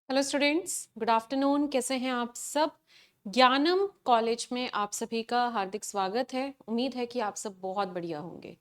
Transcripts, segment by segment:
Hello students, good afternoon. कैसे हैं आप सब? ज्ञानम कॉलेज में आप सभी का हार्दिक स्वागत है। उम्मीद है कि आप सब बहुत बढ़िया होंगे।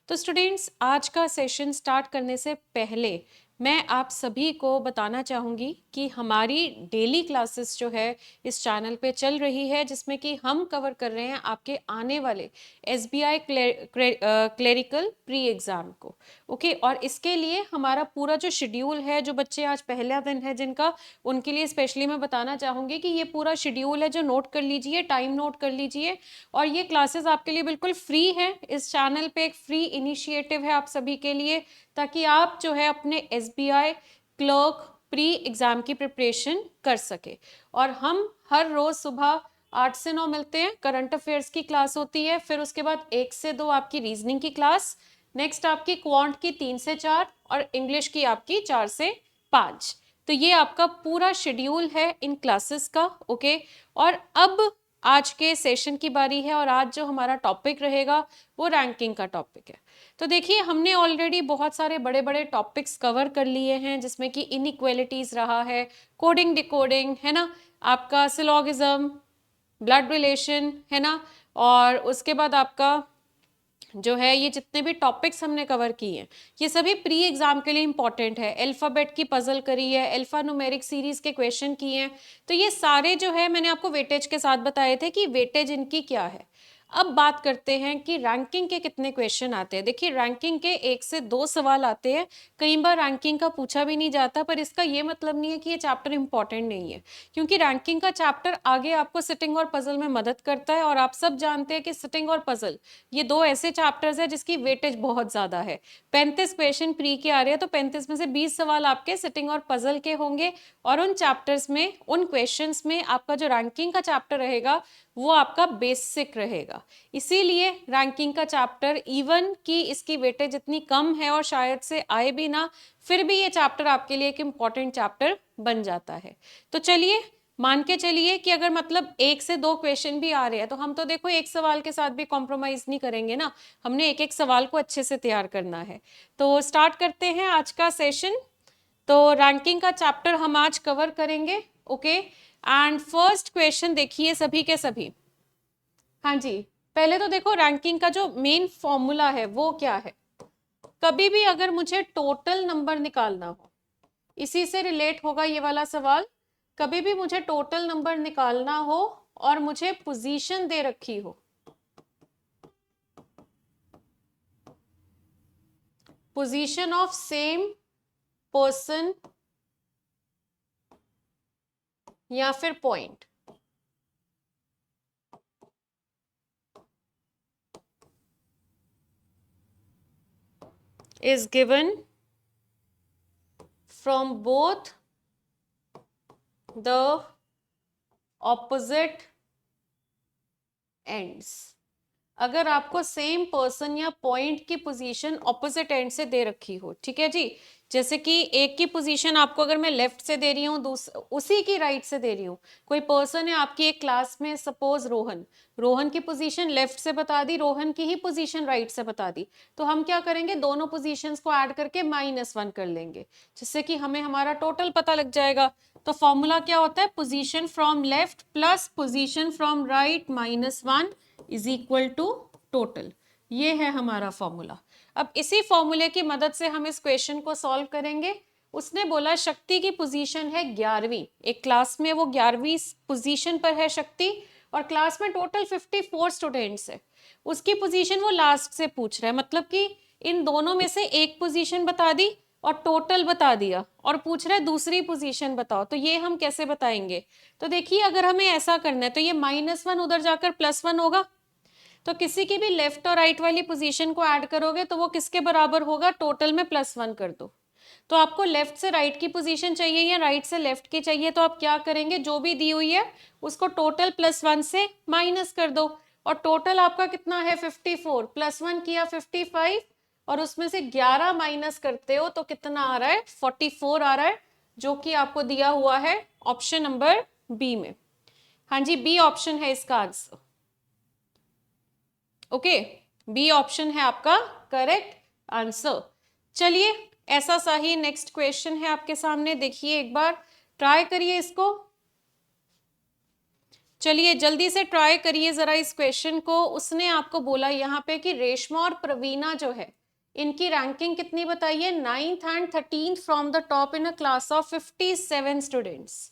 तो स्टूडेंट्स, आज का सेशन स्टार्ट करने से पहले मैं आप सभी को बताना चाहूँगी कि हमारी डेली क्लासेस जो है इस चैनल पे चल रही है, जिसमें कि हम कवर कर रहे हैं आपके आने वाले SBI क्लेरिकल प्री एग्ज़ाम को। ओके, और इसके लिए हमारा पूरा जो शेड्यूल है, जो बच्चे आज पहला दिन है जिनका, उनके लिए स्पेशली मैं बताना चाहूँगी कि ये पूरा शेड्यूल है जो नोट कर लीजिए, टाइम नोट कर लीजिए। और ये क्लासेस आपके लिए बिल्कुल फ्री है। इस चैनल पे एक फ्री इनिशिएटिव है आप सभी के लिए, ताकि आप जो है अपने SBI क्लर्क प्री एग्जाम की प्रिपरेशन कर सके। और हम हर रोज सुबह 8 से 9 मिलते हैं। करंट अफेयर्स की क्लास होती है, फिर उसके बाद 1 से 2 आपकी रीजनिंग की क्लास, नेक्स्ट आपकी क्वांट की 3 से 4 और इंग्लिश की आपकी 4 से 5। तो ये आपका पूरा शेड्यूल है इन क्लासेस का। ओके, और अब आज के सेशन की बारी है, और आज जो हमारा टॉपिक रहेगा वो रैंकिंग का टॉपिक है। तो देखिए, हमने ऑलरेडी बहुत सारे बड़े बड़े टॉपिक्स कवर कर लिए हैं, जिसमें कि इनइक्वालिटीज रहा है, कोडिंग डिकोडिंग है ना, आपका सिलोगिज्म, ब्लड रिलेशन है ना, और उसके बाद आपका जो है ये जितने भी टॉपिक्स हमने कवर किए हैं ये सभी प्री एग्जाम के लिए इंपॉर्टेंट है। अल्फाबेट की पजल करी है, अल्फा न्यूमेरिक सीरीज के क्वेश्चन किए हैं। तो ये सारे जो है मैंने आपको वेटेज के साथ बताए थे कि वेटेज इनकी क्या है। अब बात करते हैं कि रैंकिंग के कितने क्वेश्चन आते हैं। देखिए, रैंकिंग के 1 से 2 सवाल आते हैं। कई बार रैंकिंग का पूछा भी नहीं जाता, पर इसका ये मतलब नहीं है कि ये चैप्टर इंपॉर्टेंट नहीं है, क्योंकि रैंकिंग का चैप्टर आगे आपको सिटिंग और पजल में मदद करता है। और आप सब जानते हैं कि सिटिंग और पजल ये दो ऐसे चैप्टर्स है जिसकी वेटेज बहुत ज्यादा है। 35 क्वेश्चन प्री के आ रहे हैं, तो 35 में से 20 सवाल आपके सिटिंग और पजल के होंगे। और उन चैप्टर्स में, उन क्वेश्चंस में आपका जो रैंकिंग का चैप्टर रहेगा वो आपका बेसिक रहेगा। इसीलिए रैंकिंग का चैप्टर, इवन कि इसकी वेटेज इतनी कम है और शायद से आए भी ना, फिर भी ये चैप्टर आपके लिए एक इंपॉर्टेंट चैप्टर बन जाता है। तो चलिए, मान के चलिए कि अगर मतलब 1 से 2 क्वेश्चन भी आ रहे हैं, तो हम तो देखो एक सवाल के साथ भी कॉम्प्रोमाइज नहीं करेंगे ना, हमने एक एक सवाल को अच्छे से तैयार करना है। तो स्टार्ट करते हैं आज का सेशन। तो रैंकिंग का चैप्टर हम आज कवर करेंगे। ओके, एंड फर्स्ट क्वेश्चन देखिए सभी के सभी। हाँ जी, पहले तो देखो रैंकिंग का जो मेन फॉर्मूला है वो क्या है। कभी भी अगर मुझे टोटल नंबर निकालना हो, इसी से रिलेट होगा ये वाला सवाल। कभी भी मुझे टोटल नंबर निकालना हो और मुझे पोजीशन दे रखी हो, पोजीशन ऑफ सेम पर्सन या फिर point, is given from both the opposite ends। अगर आपको सेम पर्सन या पॉइंट की पोजीशन ऑपोजिट एंड से दे रखी हो, ठीक है जी। जैसे कि एक की पोजीशन आपको अगर मैं लेफ्ट से दे रही हूँ, उसी की राइट से दे रही हूँ। कोई पर्सन है आपकी एक क्लास में, सपोज रोहन, रोहन की पोजीशन लेफ्ट से बता दी, रोहन की ही पोजीशन राइट से बता दी, तो हम क्या करेंगे, दोनों पोजीशंस को ऐड करके -1 कर लेंगे, जिससे कि हमें हमारा टोटल पता लग जाएगा। तो फॉर्मूला क्या होता है, position from left plus position from right -1 is equal to total. ये है हमारा फॉर्मूला। अब इसी फॉर्मूले की मदद से हम इस क्वेश्चन को सॉल्व करेंगे। उसने बोला शक्ति की पोजीशन है 11वीं, एक क्लास में वो 11वीं पोजीशन पर है शक्ति, और क्लास में टोटल 54 स्टूडेंट्स है। उसकी पोजीशन वो लास्ट से पूछ रहा है, मतलब कि इन दोनों में से एक पोजीशन बता दी और टोटल बता दिया, और पूछ रहा है दूसरी पोजीशन बताओ। तो ये हम कैसे बताएंगे, तो देखिए अगर हमें ऐसा करना है तो ये -1 उधर जाकर +1 होगा। तो किसी की भी लेफ्ट और राइट वाली पोजीशन को ऐड करोगे तो वो किसके बराबर होगा, टोटल में +1 कर दो। तो आपको लेफ्ट से राइट की पोजीशन चाहिए या राइट से लेफ्ट की चाहिए, तो आप क्या करेंगे, जो भी दी हुई है उसको टोटल +1 से माइनस कर दो। और टोटल आपका कितना है 54, +1 किया 55, और उसमें से 11 माइनस करते हो तो कितना आ रहा है, 44 आ रहा है, जो कि आपको दिया हुआ है ऑप्शन नंबर बी में। हाँ जी, बी ऑप्शन है इसका आंसर। ओके, बी ऑप्शन है आपका करेक्ट आंसर। चलिए, ऐसा सा ही नेक्स्ट क्वेश्चन है आपके सामने, देखिए एक बार। ट्राई करिए इसको, चलिए जल्दी से ट्राई करिए जरा इस क्वेश्चन को। उसने आपको बोला यहाँ पे कि रेशमा और प्रवीणा जो है इनकी रैंकिंग कितनी बताइए, 9th and 13th from the top in a class of 57 students.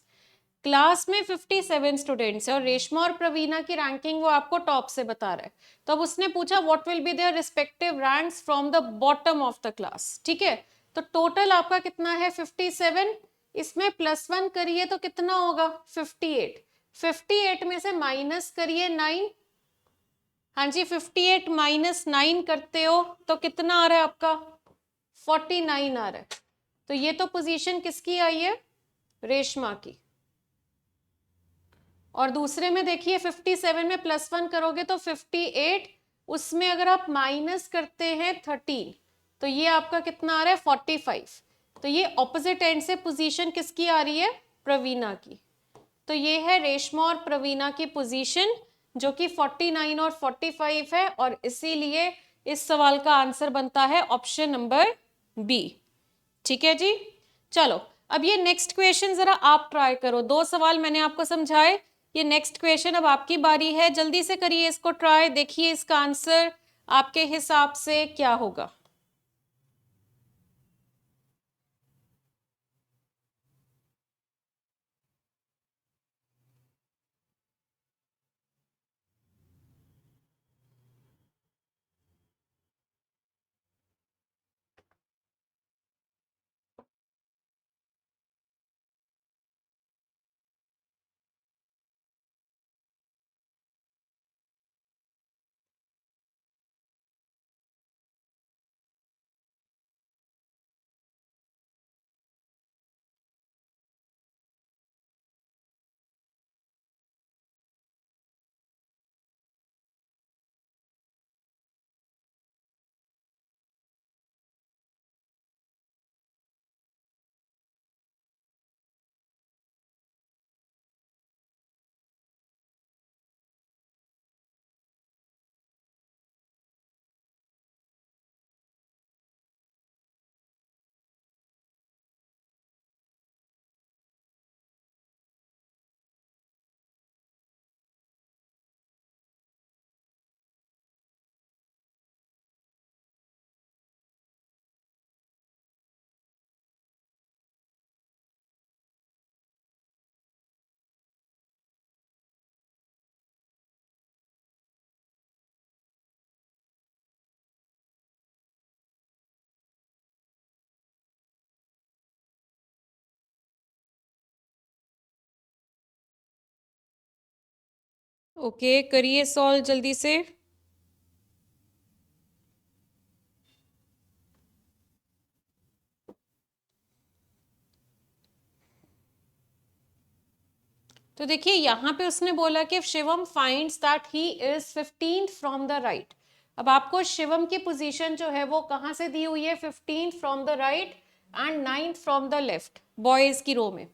Class में 57 स्टूडेंट्स है और रेशमा और प्रवीणा की रैंकिंग वो आपको टॉप से बता रहा है। तो अब उसने पूछा what will be their respective ranks from the bottom of the class, ठीक है। तो टोटल आपका कितना है 57, इसमें +1 करिए तो कितना होगा 58, 58 में से माइनस करिए 9, हाँ जी 58 माइनस 9 करते हो तो कितना आ रहा है आपका 49 आ रहा है। तो ये तो पोजीशन किसकी आई है, रेशमा की। और दूसरे में देखिए 57 में +1 करोगे तो 58, उसमें अगर आप माइनस करते हैं 13 तो ये आपका कितना आ रहा है 45। तो ये ऑपोजिट एंड से पोजीशन किसकी आ रही है, प्रवीणा की। तो ये है रेशमा और प्रवीणा की पोजीशन जो कि 49 और 45 है, और इसीलिए इस सवाल का आंसर बनता है ऑप्शन नंबर बी। ठीक है जी, चलो अब ये नेक्स्ट क्वेश्चन जरा आप ट्राई करो। 2 सवाल मैंने आपको समझाए, ये नेक्स्ट क्वेश्चन अब आपकी बारी है, जल्दी से करिए इसको ट्राई, देखिए इसका आंसर आपके हिसाब से क्या होगा। ओके करिए सॉल्व जल्दी से। तो देखिए यहाँ पे उसने बोला कि Shivam finds that he is 15th from the right. अब आपको शिवम की पोजीशन जो है वो कहाँ से दी हुई है, 15th from the right and 9th from the left, boys की रो में।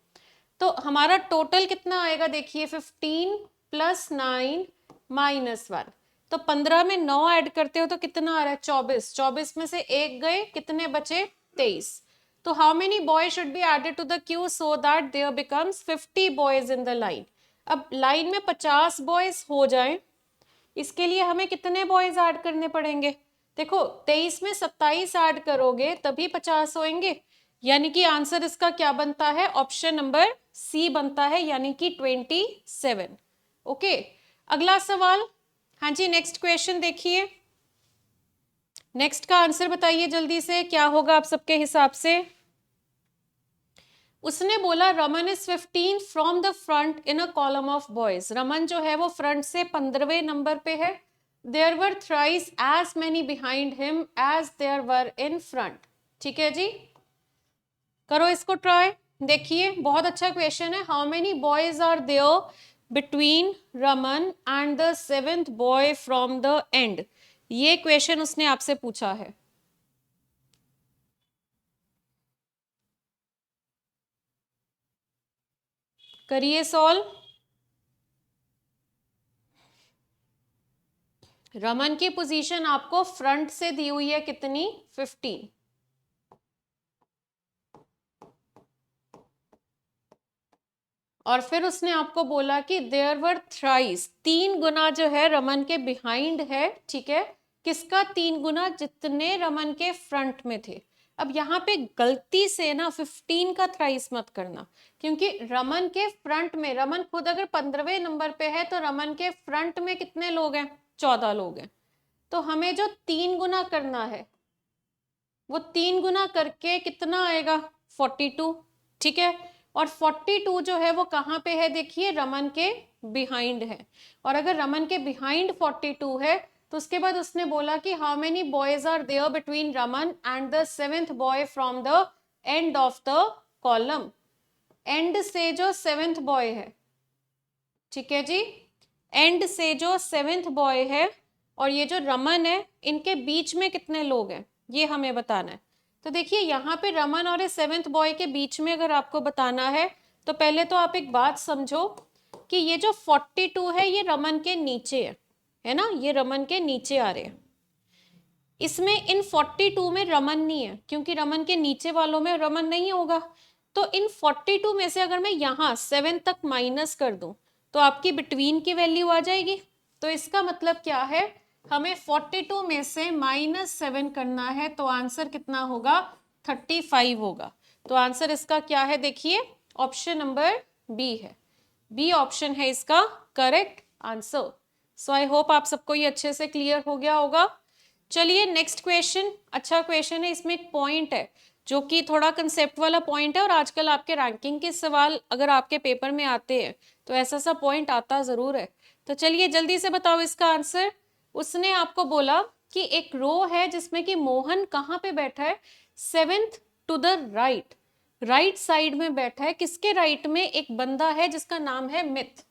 तो हमारा टोटल कितना आएगा देखिए 15 + 9 - 1, तो 15 में 9 ऐड करते हो तो कितना आ रहा है 24, 24 में से एक गए, कितने बचे 23। तो how many boys should be added to the queue so that there becomes 50 boys in the line. अब लाइन में 50 बॉयज हो जाए, इसके लिए हमें कितने बॉयज ऐड करने पड़ेंगे, देखो 23 में 27 ऐड करोगे तभी 50 होंगे, यानी कि आंसर इसका क्या बनता है, ऑप्शन नंबर सी बनता है, यानी कि 27। ओके अगला सवाल, हाँ जी नेक्स्ट क्वेश्चन देखिए, नेक्स्ट का आंसर बताइए जल्दी से क्या होगा आप सबके हिसाब से। उसने बोला Raman is 15 from the front in a column of boys. Raman जो है वो फ्रंट से 15वें नंबर पे है। There were thrice as many behind him as there were in front. ठीक है जी, करो इसको ट्राई, देखिए बहुत अच्छा क्वेश्चन है। How many boys are there between Raman and the 7th boy from the end, ये क्वेश्चन उसने आपसे पूछा है। करिए सॉल्व। रमन की पोजीशन आपको फ्रंट से दी हुई है कितनी 15, और फिर उसने आपको बोला कि देयर वर थ्राइस, 3 गुना जो है रमन के बिहाइंड है, ठीक है, किसका 3 गुना, जितने रमन के फ्रंट में थे। अब यहाँ पे गलती से ना 15 का थ्राइस मत करना, क्योंकि रमन के फ्रंट में, रमन खुद अगर 15वें नंबर पे है तो रमन के फ्रंट में कितने लोग हैं, 14 लोग हैं। तो हमें जो 3 गुना करना है वो 3 गुना करके कितना आएगा, 42, ठीक है। और 42 जो है वो कहाँ पे है, देखिए रमन के बिहाइंड है। और अगर रमन के बिहाइंड 42 है तो उसके बाद उसने बोला कि how many boys are there between Raman and the 7th boy from the end of the column. End से जो 7th बॉय है, ठीक है जी, एंड से जो 7th बॉय है और ये जो रमन है, इनके बीच में कितने लोग हैं ये हमें बताना है। तो देखिए यहाँ पे रमन और 7th बॉय के बीच में अगर आपको बताना है तो पहले तो आप एक बात समझो कि ये जो 42 है ये रमन के नीचे है ना, ये रमन के नीचे आ रहे हैं। इसमें इन 42 में रमन नहीं है, क्योंकि रमन के नीचे वालों में रमन नहीं होगा। तो इन 42 में से अगर मैं यहाँ 7 तक माइनस कर दूं तो आपकी बिटवीन की वैल्यू आ जाएगी। तो इसका मतलब क्या है, हमें 42 में से -7 करना है, तो आंसर कितना होगा, 35 होगा। तो आंसर इसका क्या है, देखिए ऑप्शन नंबर बी है। बी ऑप्शन है इसका correct answer. So I hope आप सबको ये अच्छे से क्लियर हो गया होगा। चलिए नेक्स्ट क्वेश्चन, अच्छा क्वेश्चन है, इसमें एक पॉइंट है जो कि थोड़ा कंसेप्ट वाला पॉइंट है, और आजकल आपके रैंकिंग के सवाल अगर आपके पेपर में आते हैं तो ऐसा सा पॉइंट आता जरूर है। तो चलिए जल्दी से बताओ इसका आंसर। उसने आपको बोला कि एक रो है जिसमें कि मोहन कहाँ पे बैठा है, 7th to the right, right side में बैठा है। किसके राइट में, एक बंदा है जिसका नाम है मिथ,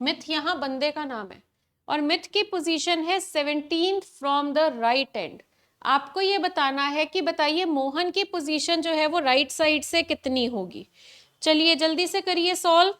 मिथ यहाँ बंदे का नाम है, और मिथ की पोजीशन है 17th from the right and. आपको ये बताना है कि बताइए मोहन की पोजीशन जो है वो राइट साइड से कितनी होगी। चलिए जल्दी से करिए सॉल्व।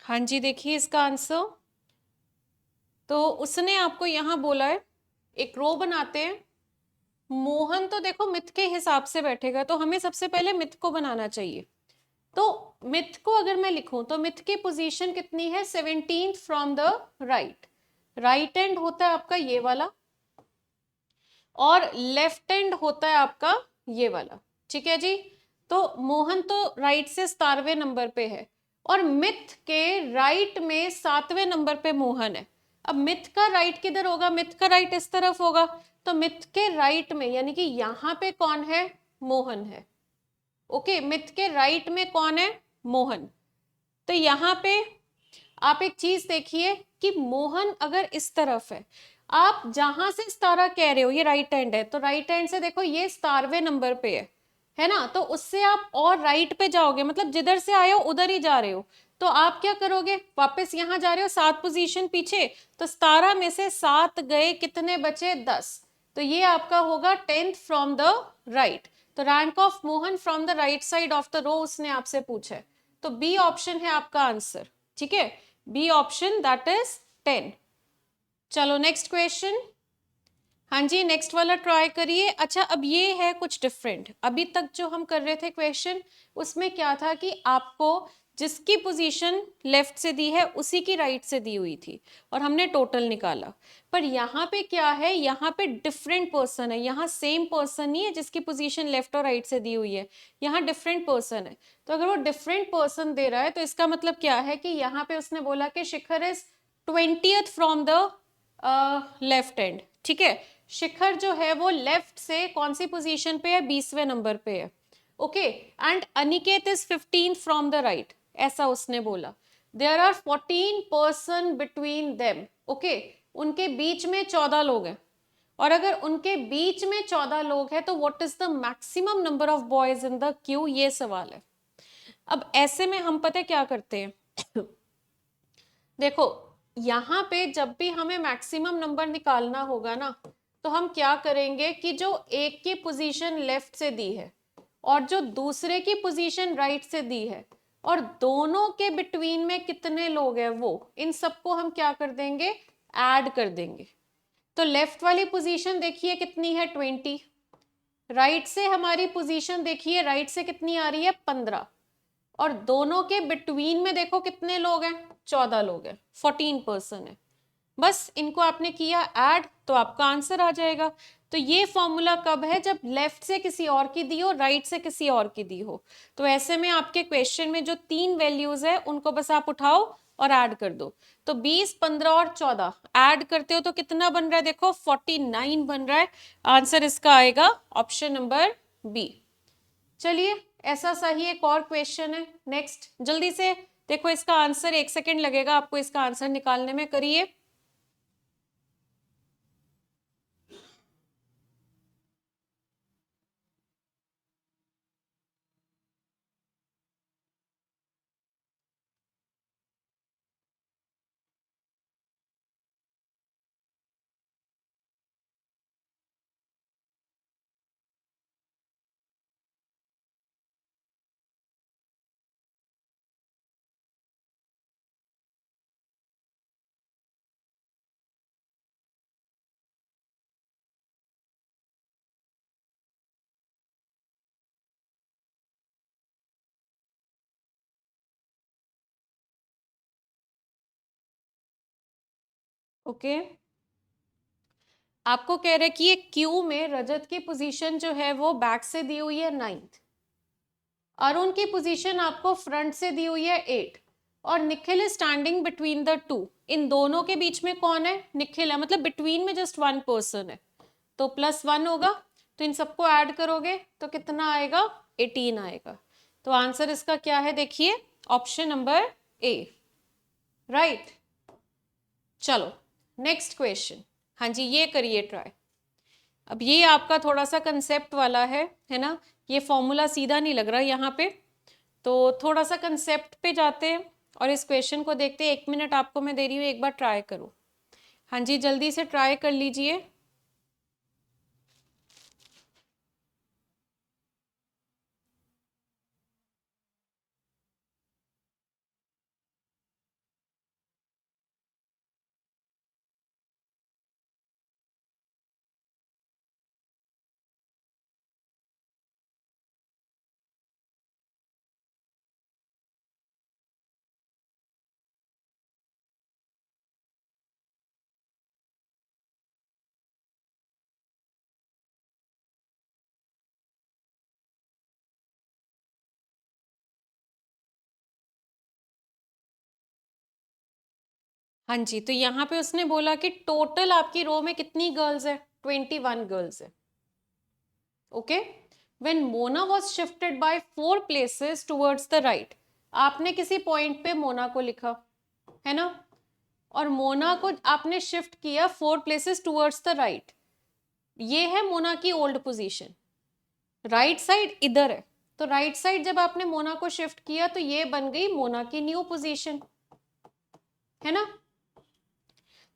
हाँ जी, देखिए इसका आंसर। तो उसने आपको यहाँ बोला है एक रो बनाते हैं, मोहन तो देखो मिथ के हिसाब से बैठेगा, तो हमें सबसे पहले मिथ को बनाना चाहिए। तो मिथ को अगर मैं लिखूं तो मिथ की पोजीशन कितनी है, 17th from the right, right and होता है आपका ये वाला, और लेफ्ट एंड होता है आपका ये वाला, ठीक है जी। तो मोहन तो राइट से 17वें नंबर पे है, और मिथ के राइट में 7वें नंबर पे मोहन है। अब मिथ का राइट किधर होगा, मिथ का राइट इस तरफ होगा, तो मिथ के राइट में यानी कि यहाँ पे कौन है, मोहन है। ओके, मिथ के राइट में कौन है, मोहन। तो यहाँ पे आप एक चीज देखिए कि मोहन अगर इस तरफ है, आप जहां से 17 कह रहे हो ये राइट हैंड है, तो राइट हैंड से देखो ये 17वें नंबर पे है ना, तो उससे आप और राइट पे जाओगे, मतलब जिधर से आए हो उधर ही जा रहे हो। तो आप क्या करोगे, वापस यहां जा रहे हो 7 पोजीशन पीछे, तो 17 में से 7 गए, कितने बचे, 10। तो ये आपका होगा 10th फ्रॉम द राइट। तो rank of Mohan from the right side of the row उसने आपसे पूछा है, तो बी ऑप्शन है आपका आंसर, ठीक है, बी ऑप्शन दैट इज 10। चलो नेक्स्ट क्वेश्चन। हाँ जी, नेक्स्ट वाला ट्राई करिए। अच्छा, अब ये है कुछ डिफरेंट। अभी तक जो हम कर रहे थे क्वेश्चन, उसमें क्या था कि आपको जिसकी पोजीशन लेफ्ट से दी है उसी की राइट से दी हुई थी और हमने टोटल निकाला। पर यहाँ पे क्या है, यहाँ पे डिफरेंट पर्सन है, यहाँ सेम पर्सन नहीं है जिसकी पोजीशन लेफ्ट और राइट से दी हुई है, यहाँ डिफरेंट पर्सन है। तो अगर वो डिफरेंट पर्सन दे रहा है तो इसका मतलब क्या है कि यहाँ पे उसने बोला कि Shikhar is 20th from the left end. ठीक है, शिखर जो है वो लेफ्ट से कौन सी पोजीशन पे है, 20वें नंबर पे है। Okay, and Aniket is 15 from the right, ऐसा उसने बोला। There are 14 person between them. Okay, उनके बीच में 14 लोग हैं, और अगर उनके बीच में 14 लोग हैं तो what is the maximum number of boys in the Q, ये सवाल है। अब ऐसे में हम पता क्या करते हैं देखो, यहां पे जब भी हमें मैक्सिमम नंबर निकालना होगा ना, तो हम क्या करेंगे कि जो एक की पोजीशन लेफ्ट से दी है और जो दूसरे की पोजीशन राइट से दी है, और दोनों के बिटवीन में कितने लोग हैं वो, इन सबको हम क्या कर देंगे, ऐड कर देंगे। तो लेफ्ट वाली पोजीशन देखिए कितनी है, 20। राइट से हमारी पोजीशन देखिए, राइट से कितनी आ रही है, 15। और दोनों के बिटवीन में देखो कितने लोग हैं, 14 लोग हैं, 14 पर्सन है। बस इनको आपने किया ऐड तो आपका आंसर आ जाएगा। तो ये फॉर्मूला कब है, जब लेफ्ट से किसी और की दी हो, राइट से किसी और की दी हो। तो ऐसे में आपके क्वेश्चन में जो 3 वैल्यूज है उनको बस आप उठाओ और ऐड कर दो। तो 20, 15 और 14 ऐड करते हो तो कितना बन रहा है, देखो 49 बन रहा है। आंसर इसका आएगा ऑप्शन नंबर बी। चलिए, ऐसा सही एक और क्वेश्चन है। नेक्स्ट जल्दी से देखो, इसका आंसर 1 सेकेंड लगेगा आपको इसका आंसर निकालने में, करिए। ओके, आपको कह रहे कि ये क्यू में रजत की पोजीशन जो है वो बैक से दी हुई है 9th, अरुण की पोजीशन आपको फ्रंट से दी हुई है 8, और Nikhil is standing between the two. इन दोनों के बीच में कौन है, निखिल है, मतलब बिटवीन में जस्ट 1 पर्सन है, तो +1 होगा। तो इन सबको ऐड करोगे तो कितना आएगा, 18 आएगा। तो आंसर इसका क्या है, देखिए ऑप्शन नंबर ए, राइट। चलो नेक्स्ट क्वेश्चन। हाँ जी, ये करिए ट्राई। अब ये आपका थोड़ा सा कंसेप्ट वाला है ना, ये फॉर्मूला सीधा नहीं लग रहा यहाँ पे, तो थोड़ा सा कंसेप्ट पे जाते हैं और इस क्वेश्चन को देखते हैं। 1 मिनट आपको मैं दे रही हूँ, एक बार ट्राई करो। हाँ जी, जल्दी से ट्राई कर लीजिए। हाँ जी, तो यहाँ पे उसने बोला कि टोटल आपकी रो में कितनी गर्ल्स है, 21 गर्ल्स है। Okay, when Mona was shifted by 4 places towards the right, आपने किसी पॉइंट पे मोना को लिखा है ना, और मोना को आपने शिफ्ट किया 4 प्लेसेस टुवर्ड्स द राइट। ये है मोना की ओल्ड पोजीशन, राइट साइड इधर है। तो राइट साइड जब आपने मोना को शिफ्ट किया तो ये बन गई मोना की न्यू पोजीशन, है ना।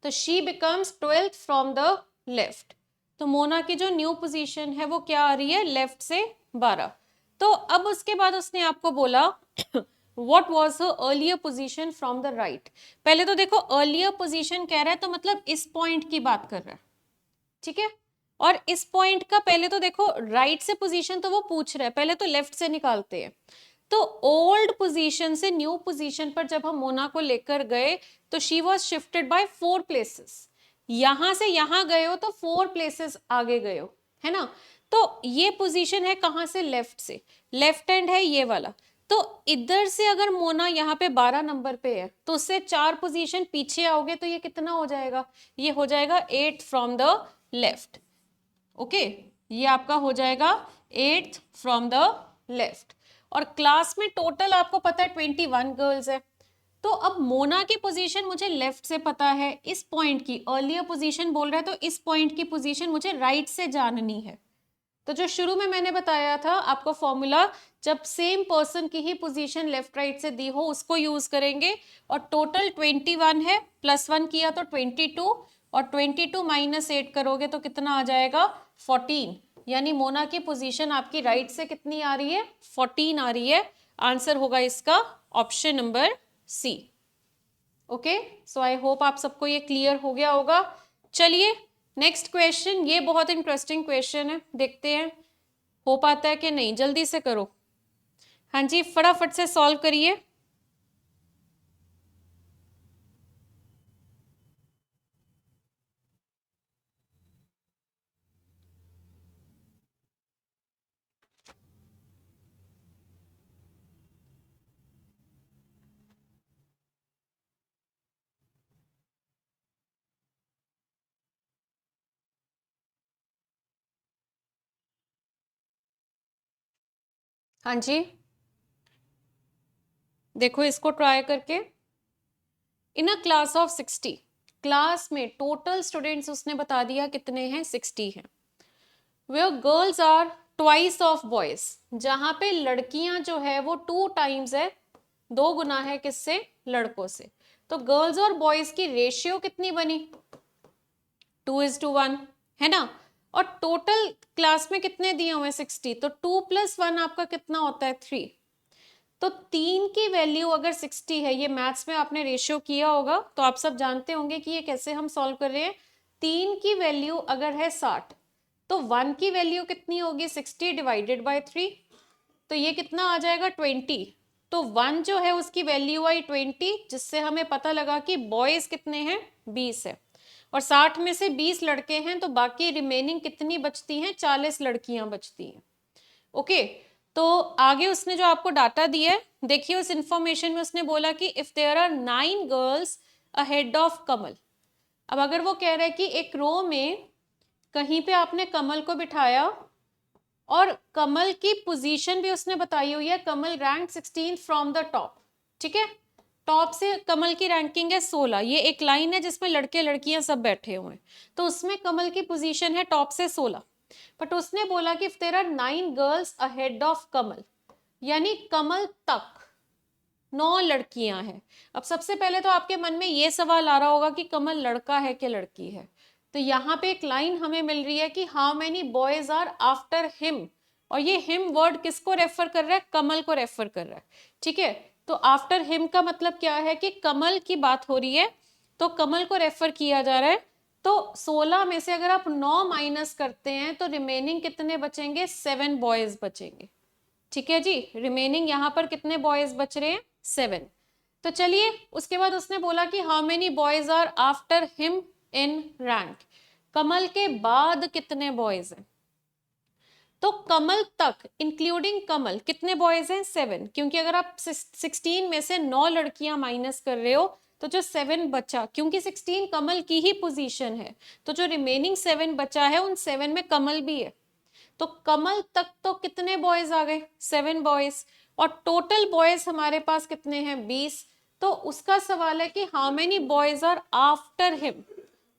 तो she becomes 12th from the left. तो मोना की जो न्यू पोजीशन है वो क्या आ रही है, लेफ्ट से 12। तो अब उसके बाद उसने आपको बोला what was her earlier position from the right। पहले तो देखो earlier position कह रहा है तो मतलब इस पॉइंट की बात कर रहा है, ठीक है। और इस पॉइंट का पहले तो देखो राइट से पोजीशन तो वो पूछ रहा है, पहले तो लेफ्ट से निकालते हैं। तो ओल्ड पोजीशन से न्यू पोजीशन पर जब हम मोना को लेकर गए तो she was shifted by 4 places. यहां से यहां गए हो तो 4 प्लेसेस आगे गए हो, है ना। तो ये पोजीशन है कहां से, लेफ्ट से, लेफ्ट हैंड है ये वाला। तो इधर से अगर मोना यहाँ पे 12 नंबर पे है तो उससे 4 पोजीशन पीछे आओगे तो ये कितना हो जाएगा, ये हो जाएगा 8 फ्रॉम द लेफ्ट। ओके, ये आपका हो जाएगा 8th फ्रॉम द लेफ्ट। और क्लास में टोटल आपको पता है 21 गर्ल्स है। तो अब मोना की पोजीशन मुझे लेफ्ट से पता है, इस पॉइंट की अर्लियर पोजीशन बोल रहा है तो इस पॉइंट की पोजीशन मुझे राइट से जाननी है। तो जो शुरू में मैंने बताया था आपको फॉर्मूला, जब सेम पर्सन की ही पोजीशन लेफ्ट राइट से दी हो उसको यूज करेंगे। और टोटल 21 है, +1 किया तो 22, और 22 माइनस 8 करोगे तो कितना आ जाएगा 14। यानी मोना की पोजीशन आपकी राइट से कितनी आ रही है, 14 आ रही है। आंसर होगा इसका option number C. Okay, so I hope आप सबको ये क्लियर हो गया होगा। चलिए नेक्स्ट क्वेश्चन, ये बहुत इंटरेस्टिंग क्वेश्चन है, देखते हैं हो पाता है कि नहीं, जल्दी से करो। हाँ जी, फटाफट से सॉल्व करिए। हाँ जी, देखो इसको ट्राई करके। In a class of 60, class में टोटल स्टूडेंट्स उसने बता दिया कितने हैं, 60 हैं। Where girls are twice of boys, जहां पे लड़कियां जो है वो 2 टाइम्स है, 2 गुना है किससे, लड़कों से। तो गर्ल्स और बॉयज की रेशियो कितनी बनी, 2:1, है ना। और टोटल क्लास में कितने दिए हुए 60, तो 2 + 1 आपका कितना होता है 3। तो 3 की वैल्यू अगर 60 है, ये मैथ्स में आपने रेशियो किया होगा तो आप सब जानते होंगे कि ये कैसे हम सॉल्व कर रहे हैं। 3 की वैल्यू अगर है 60 तो 1 की वैल्यू कितनी होगी, 60 डिवाइडेड बाय 3, तो ये कितना आ जाएगा 20। तो 1 जो है उसकी वैल्यू आई 20, जिससे हमें पता लगा कि बॉयज कितने हैं, 20 है। और 60 में से 20 लड़के हैं तो बाकी रिमेनिंग कितनी बचती हैं, 40 लड़कियां बचती हैं। ओके, तो आगे उसने जो आपको डाटा दिया है, देखिए उस इंफॉर्मेशन में उसने बोला कि if there are 9 girls ahead of Kamal. अब अगर वो कह रहे हैं कि एक रो में कहीं पे आपने कमल को बिठाया और कमल की पोजीशन भी उसने बताई हुई है, कमल रैंक 16 फ्रॉम द टॉप, ठीक है। टॉप से कमल की रैंकिंग है 16, ये एक लाइन है जिसमें लड़के लड़कियां सब बैठे हुए हैं, तो उसमें कमल की पोजीशन है टॉप से 16। बट उसने बोला कि if there are 9 girls ahead of Kamal, यानी कमल तक 9 लड़कियां हैं। अब सबसे पहले तो आपके मन में ये सवाल आ रहा होगा कि कमल लड़का है कि लड़की है। तो यहाँ पे एक लाइन हमें मिल रही है कि how many boys are after him, और ये हिम वर्ड किसको रेफर कर रहा है, कमल को रेफर कर रहा है, ठीक है। तो आफ्टर हिम का मतलब क्या है कि कमल की बात हो रही है, तो कमल को रेफर किया जा रहा है। तो 16 में से अगर आप 9 माइनस करते हैं तो रिमेनिंग कितने बचेंगे, 7 बॉयज बचेंगे, ठीक है जी। रिमेनिंग यहाँ पर कितने बॉयज बच रहे हैं, 7। तो चलिए उसके बाद उसने बोला कि how many boys are after him in rank, Kamal के बाद कितने बॉयज हैं। तो कमल तक इंक्लूडिंग कमल कितने बॉयज हैं, 7, क्योंकि अगर आप 16 में से 9 लड़कियां माइनस कर रहे हो तो जो 7 बचा, क्योंकि 16 कमल की ही पोजीशन है, तो जो रिमेनिंग 7 बचा है उन 7 में कमल भी है। तो कमल तक तो कितने बॉयज आ गए, 7 बॉयज। और टोटल बॉयज हमारे पास कितने हैं, 20। तो उसका सवाल है कि how many boys are after him,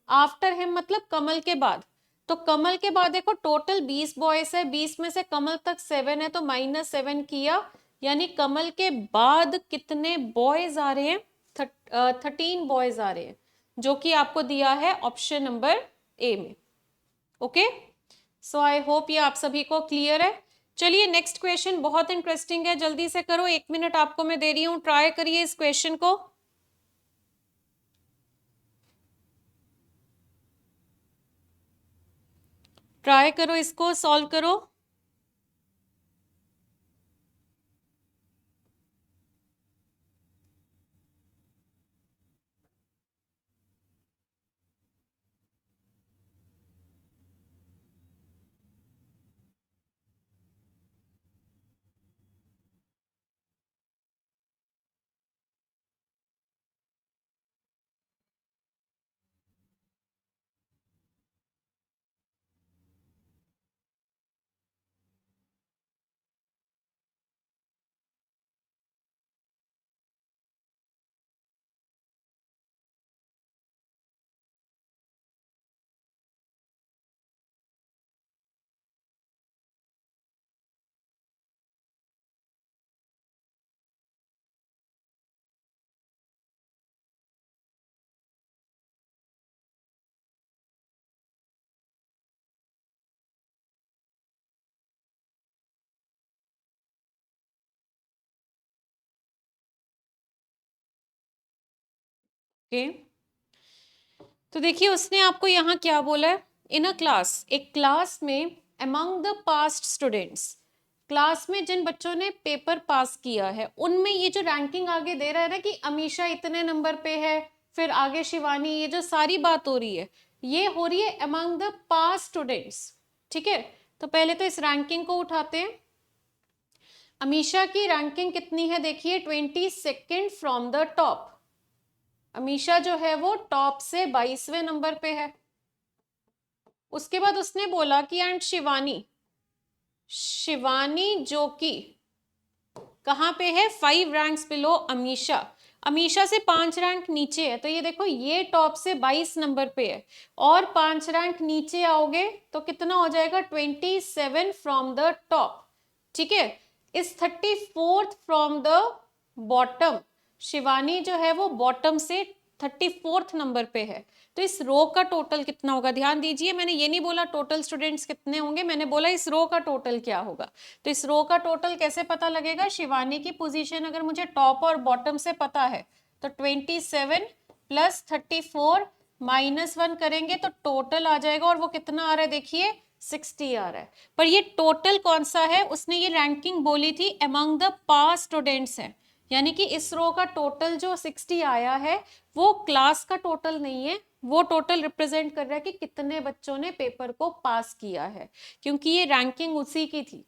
after him मतलब कमल के बाद। तो कमल के बाद देखो टोटल 20 बॉयज है, 20 में से कमल तक 7 है तो -7 किया, यानी कमल के बाद कितने बॉयज आ रहे हैं, 13 बॉयज आ रहे हैं, जो कि आपको दिया है ऑप्शन नंबर ए में। ओके, सो आई होप ये आप सभी को क्लियर है। चलिए नेक्स्ट क्वेश्चन बहुत इंटरेस्टिंग है, जल्दी से करो, 1 मिनट आपको मैं दे रही हूं, ट्राई करिए इस क्वेश्चन को। ट्राई करो, इसको सॉल्व करो। ओके, तो देखिए उसने आपको यहाँ क्या बोला है, इन अ क्लास, एक क्लास में among the past students, class में जिन बच्चों ने पेपर पास किया है उनमें ये जो रैंकिंग आगे दे रहा है ना कि अमीशा इतने नंबर पे है, फिर आगे शिवानी, ये जो सारी बात हो रही है ये हो रही है अमंग द पास्ट स्टूडेंट्स। ठीक है, तो पहले तो इस रैंकिंग को उठाते हैं। अमीशा की रैंकिंग कितनी है, देखिए 22nd from the top. Amisha जो है वो टॉप से 22वें नंबर पे है। उसके बाद उसने बोला कि एंड शिवानी, शिवानी जो कि कहां पे है, 5 रैंक्स बिलो अमीशा, अमीशा से 5 रैंक नीचे है। तो ये देखो ये टॉप से 22 नंबर पे है और 5 रैंक नीचे आओगे तो कितना हो जाएगा, 27 फ्रॉम द टॉप। ठीक है, इस 34th from the bottom, Shivani जो है वो बॉटम से 34th नंबर पे है। तो इस रो का टोटल कितना होगा, ध्यान दीजिए मैंने ये नहीं बोला टोटल स्टूडेंट्स कितने होंगे, मैंने बोला इस रो का टोटल क्या होगा। तो इस रो का टोटल कैसे पता लगेगा, शिवानी की पोजीशन अगर मुझे टॉप और बॉटम से पता है तो 27 प्लस 34 -1 करेंगे तो टोटल आ जाएगा, और वो कितना आ रहा है देखिए 60 आ रहा है। पर ये टोटल कौन सा है, उसने ये रैंकिंग बोली थी अमंग द पास स्टूडेंट्स है, यानी कि इस रो का टोटल जो 60 आया है वो क्लास का टोटल नहीं है, वो टोटल रिप्रेजेंट कर रहा है कि कितने बच्चों ने पेपर को पास किया है, क्योंकि ये रैंकिंग उसी की थी।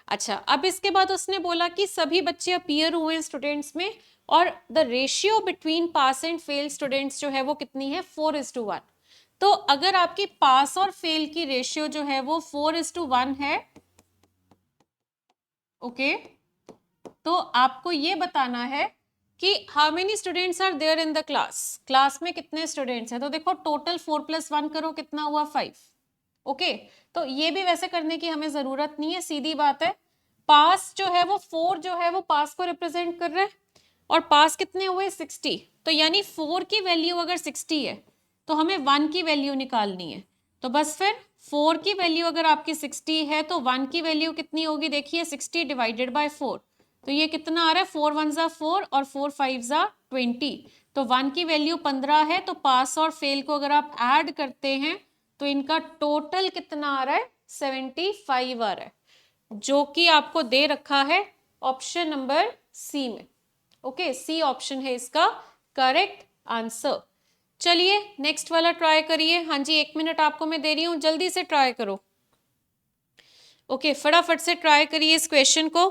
अच्छा, अब इसके बाद उसने बोला कि सभी बच्चे अपीयर हुए हैं स्टूडेंट्स में, और the ratio between pass and fail students जो है वो कितनी है, 4:1। तो अगर आपकी पास और फेल की रेशियो जो है वो 4:1 है, ओके, तो आपको ये बताना है कि how many students are there in the class, class में कितने स्टूडेंट्स हैं। तो देखो टोटल 4+1 करो कितना हुआ 5। ओके, तो ये भी वैसे करने की हमें जरूरत नहीं है, सीधी बात है। पास जो है वो 4 जो है वो पास को रिप्रेजेंट कर रहा है, और पास कितने हुए 60, तो यानी 4 की वैल्यू अगर 60 है तो हमें 1 की वैल्यू निकालनी है। तो बस फिर 4 की वैल्यू अगर आपकी 60 है तो 1 की वैल्यू कितनी होगी, देखिए 60 डिवाइडेड बाय 4, तो ये कितना आ रहा है, 4 1 जा 4 और 4 5 जा 20, तो 1 की वैल्यू 15 है। तो पास और फेल को अगर आप ऐड करते हैं तो इनका टोटल कितना आ रहा है, 75 आ रहा है, जो कि आपको दे रखा है ऑप्शन नंबर सी में। ओके, सी ऑप्शन है इसका करेक्ट आंसर। चलिए नेक्स्ट वाला ट्राई करिए। हाँ जी, 1 मिनट आपको मैं दे रही हूं, जल्दी से ट्राई करो। ओके, फटाफट से ट्राई करिए इस क्वेश्चन को।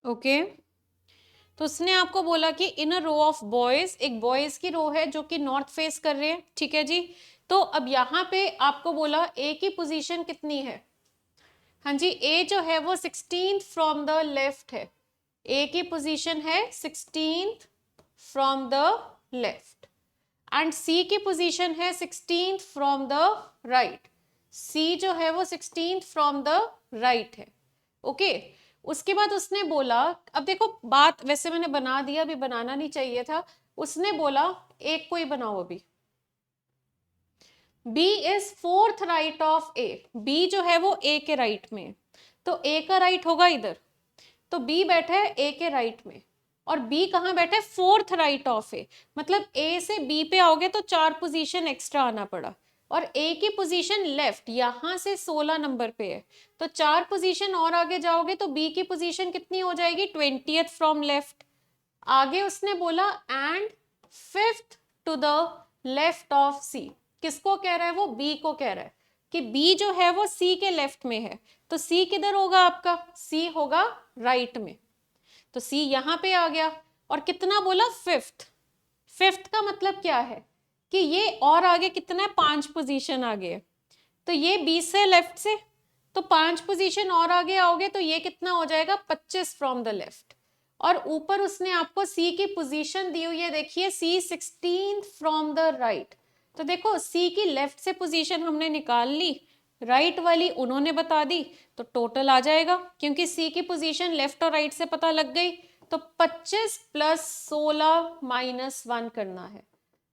ओके तो उसने आपको बोला कि इन अ रो ऑफ बॉयज, एक बॉयज की रो है जो कि नॉर्थ फेस कर रहे हैं, ठीक है जी। तो अब यहाँ पे आपको बोला ए की पोजीशन कितनी है, हाँ जी ए जो है वो 16th फ्रॉम द लेफ्ट है, ए की पोजीशन है 16th from the left end C की पोजीशन है 16th फ्रॉम द राइट, सी जो है वो 16th फ्रॉम द राइट है, ओके। उसके बाद उसने बोला, अब देखो बात वैसे मैंने बना दिया, अभी बनाना नहीं चाहिए था, उसने बोला एक को ही बनाओ अभी, B is fourth right of A, B जो है वो A के राइट में, तो A का राइट होगा इधर, तो B बैठा है A के राइट में और B कहाँ बैठा है, फोर्थ राइट ऑफ A, मतलब A से B पे आओगे तो 4 पोजीशन एक्स्ट्रा आना पड़ा और A की पोजीशन लेफ्ट यहां से 16 नंबर पे है, तो 4 पोजीशन और आगे जाओगे तो B की पोजीशन कितनी हो जाएगी, 20th फ्रॉम लेफ्ट। आगे उसने बोला and 5th to the left of C, किसको कह रहा है, वो B को कह रहा है कि B जो है वो C के लेफ्ट में है, तो C किधर होगा आपका, C होगा राइट में, तो C यहां पे आ गया और कितना बोला, 5th, 5th का मतलब क्या है कि ये और आगे कितना है, 5 पोजीशन आगे है, तो ये 20 से लेफ्ट से, तो 5 पोजीशन और आगे आओगे तो ये कितना हो जाएगा, 25 फ्रॉम द लेफ्ट। और ऊपर उसने आपको C की पोजीशन दी हुई है, देखिए C 16th from the right, तो देखो C की लेफ्ट से पोजीशन हमने निकाल ली, राइट वाली उन्होंने बता दी, तो टोटल आ जाएगा क्योंकि C की पोजीशन लेफ्ट और राइट से पता लग गई, तो 25 प्लस 16 माइनस 1 करना है,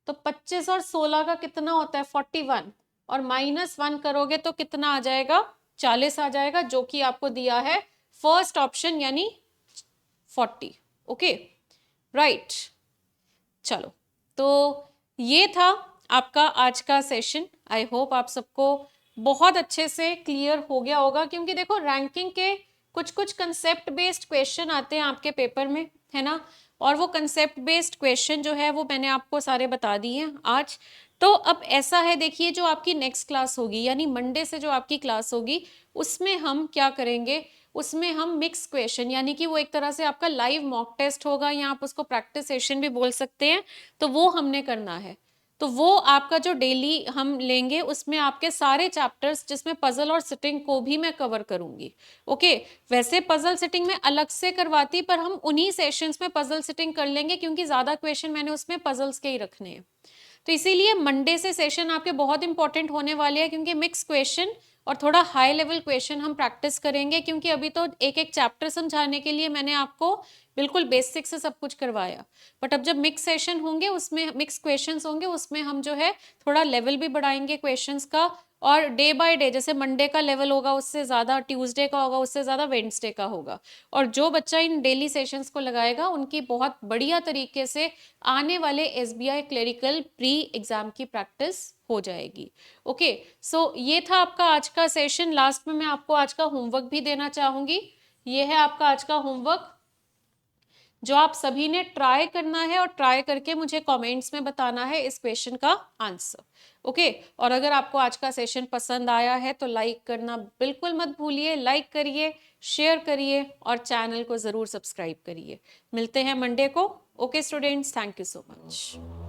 तो 25 और 16 का कितना होता है, 41 और -1 करोगे तो कितना आ जाएगा, 40 आ जाएगा, जो कि आपको दिया है फर्स्ट ऑप्शन यानी 40, ओके राइट। चलो तो ये था आपका आज का सेशन, आई होप आप सबको बहुत अच्छे से क्लियर हो गया होगा, क्योंकि देखो रैंकिंग के कुछ कुछ कंसेप्ट बेस्ड क्वेश्चन आते हैं आपके पेपर में, है ना, और वो कंसेप्ट बेस्ड क्वेश्चन जो है वो मैंने आपको सारे बता दिए हैं आज। तो अब ऐसा है, देखिए जो आपकी नेक्स्ट क्लास होगी यानी मंडे से जो आपकी क्लास होगी उसमें हम क्या करेंगे, उसमें हम मिक्स क्वेश्चन यानी कि वो एक तरह से आपका लाइव मॉक टेस्ट होगा या आप उसको प्रैक्टिस सेशन भी बोल सकते हैं, तो वो हमने करना है। तो वो आपका जो डेली हम लेंगे उसमें आपके सारे चैप्टर्स जिसमें पजल और सिटिंग को भी मैं कवर करूंगी, ओके। वैसे पजल सिटिंग में अलग से करवाती, पर हम उन्हीं सेशंस में पजल सिटिंग कर लेंगे क्योंकि ज्यादा क्वेश्चन मैंने उसमें पजल्स के ही रखने हैं। तो इसीलिए मंडे से सेशन आपके बहुत इंपॉर्टेंट होने वाले हैं, क्योंकि मिक्स क्वेश्चन और थोड़ा हाई लेवल क्वेश्चन हम प्रैक्टिस करेंगे, क्योंकि अभी तो एक एक चैप्टर समझाने के लिए मैंने आपको बिल्कुल बेसिक से सब कुछ करवाया, बट अब जब मिक्स सेशन होंगे उसमें मिक्स क्वेश्चंस होंगे उसमें हम जो है थोड़ा लेवल भी बढ़ाएंगे क्वेश्चंस का, और डे बाय डे जैसे मंडे का लेवल होगा उससे ज्यादा ट्यूसडे का होगा, उससे ज्यादा वेडनेसडे का होगा, और जो बच्चा इन डेली सेशंस को लगाएगा उनकी बहुत बढ़िया तरीके से आने वाले एसबीआई क्लेरिकल प्री एग्जाम की प्रैक्टिस हो जाएगी, ओके। सो ये था आपका आज का सेशन। लास्ट में मैं आपको आज का होमवर्क भी देना चाहूंगी, ये है आपका आज का होमवर्क जो आप सभी ने ट्राई करना है और ट्राई करके मुझे कमेंट्स में बताना है इस क्वेश्चन का आंसर, ओके। और अगर आपको आज का सेशन पसंद आया है तो लाइक करना बिल्कुल मत भूलिए, लाइक करिए, शेयर करिए और चैनल को जरूर सब्सक्राइब करिए। मिलते हैं मंडे को, okay students, thank you so much.